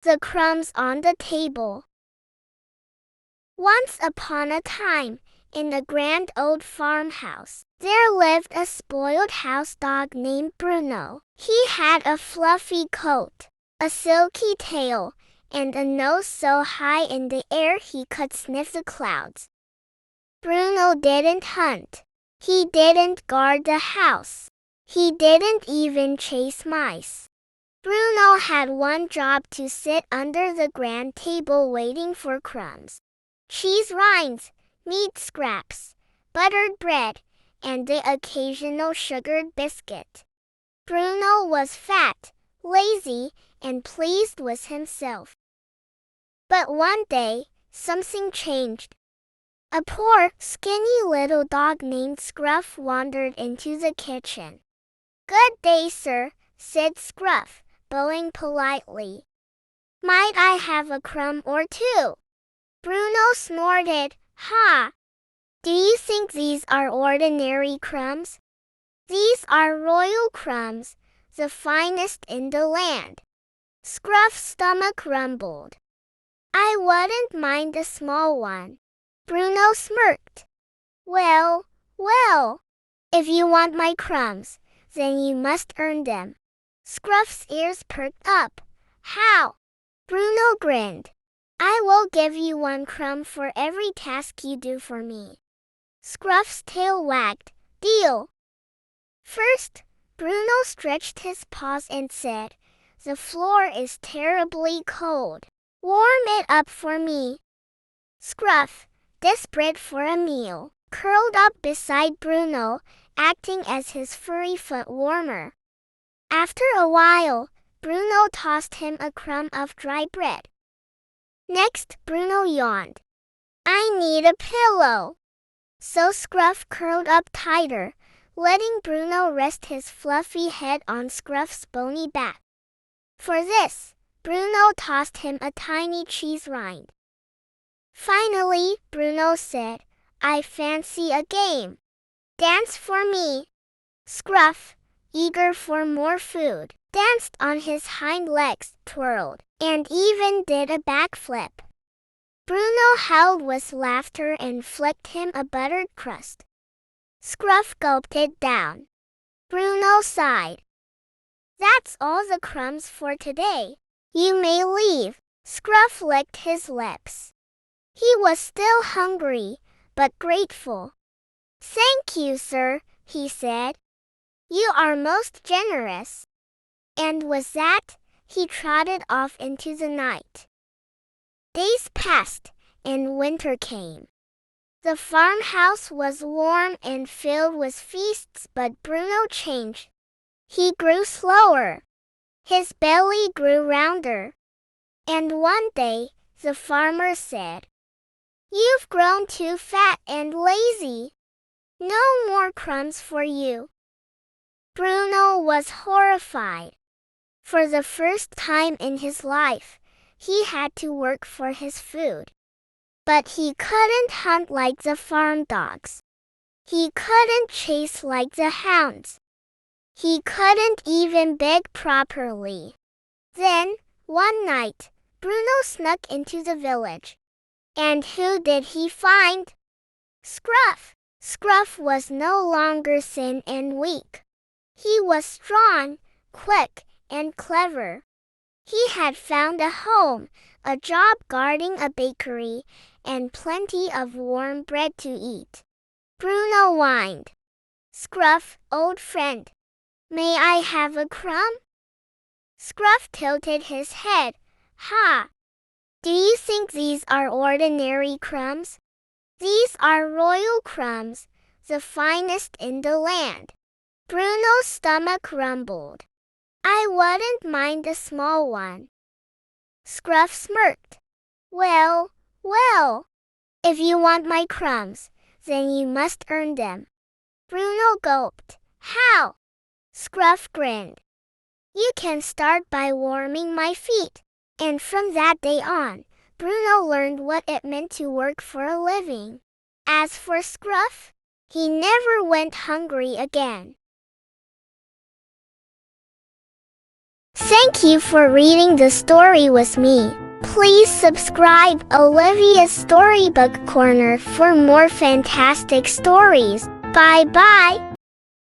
the crumbs on the table. Once upon a time, in a grand old farmhouse, there lived a spoiled house dog named Bruno. He had a fluffy coat, a silky tail, and a nose so high in the air he could sniff the clouds. Bruno didn't hunt. He didn't guard the house. He didn't even chase mice. Bruno had one job: to sit under the grand table waiting for crumbs, cheese rinds, meat scraps, buttered bread, and the occasional sugared biscuit. Bruno was fat, lazy, and pleased with himself. But one day, something changed. A poor, skinny little dog named Scruff wandered into the kitchen. "Good day, sir," said Scruff, bowing politely. "Might I have a crumb or two?" Bruno snorted. "Ha! Do you think these are ordinary crumbs? These are royal crumbs, the finest in the land." Scruff's stomach rumbled. "I wouldn't mind a small one." Bruno smirked. Well, if you want my crumbs, then you must earn them." Scruff's ears perked up. "How?" Bruno grinned. "I will give you one crumb for every task you do for me." Scruff's tail wagged. "Deal." First, Bruno stretched his paws and said, "The floor is terribly cold. Warm it up for me." Scruff, desperate for a meal, curled up beside Bruno, acting as his furry foot warmer. After a while, Bruno tossed him a crumb of dry bread. Next, Bruno yawned. "I need a pillow." So Scruff curled up tighter, letting Bruno rest his fluffy head on Scruff's bony back. For this, Bruno tossed him a tiny cheese rind. Finally, Bruno said, "I fancy a game. Dance for me." Scruff, eager for more food, danced on his hind legs, twirled, and even did a backflip. Bruno howled with laughter and flicked him a buttered crust. Scruff gulped it down. Bruno sighed. "That's all the crumbs for today. You may leave." Scruff licked his lips. He was still hungry, but grateful. "Thank you, sir," he said. "You are most generous." And with that, he trotted off into the night. Days passed, and winter came. The farmhouse was warm and filled with feasts, but Bruno changed. He grew slower. His belly grew rounder. And one day, the farmer said, "You've grown too fat and lazy. No more crumbs for you." Bruno was horrified. For the first time in his life, he had to work for his food. But he couldn't hunt like the farm dogs. He couldn't chase like the hounds. He couldn't even beg properly. Then, one night, Bruno snuck into the village. And who did he find? Scruff. Scruff was no longer thin and weak. He was strong, quick, and clever. He had found a home, a job guarding a bakery, and plenty of warm bread to eat. Bruno whined. "Scruff, old friend, may I have a crumb?" Scruff tilted his head. "Ha! Do you think these are ordinary crumbs? These are royal crumbs, the finest in the land." Bruno's stomach rumbled. "I wouldn't mind a small one." Scruff smirked. Well, if you want my crumbs, then you must earn them." Bruno gulped. "How?" Scruff grinned. "You can start by warming my feet." And from that day on, Bruno learned what it meant to work for a living. As for Scruff, he never went hungry again. Thank you for reading the story with me. Please subscribe Olivia's Storybook Corner for more fantastic stories. Bye bye.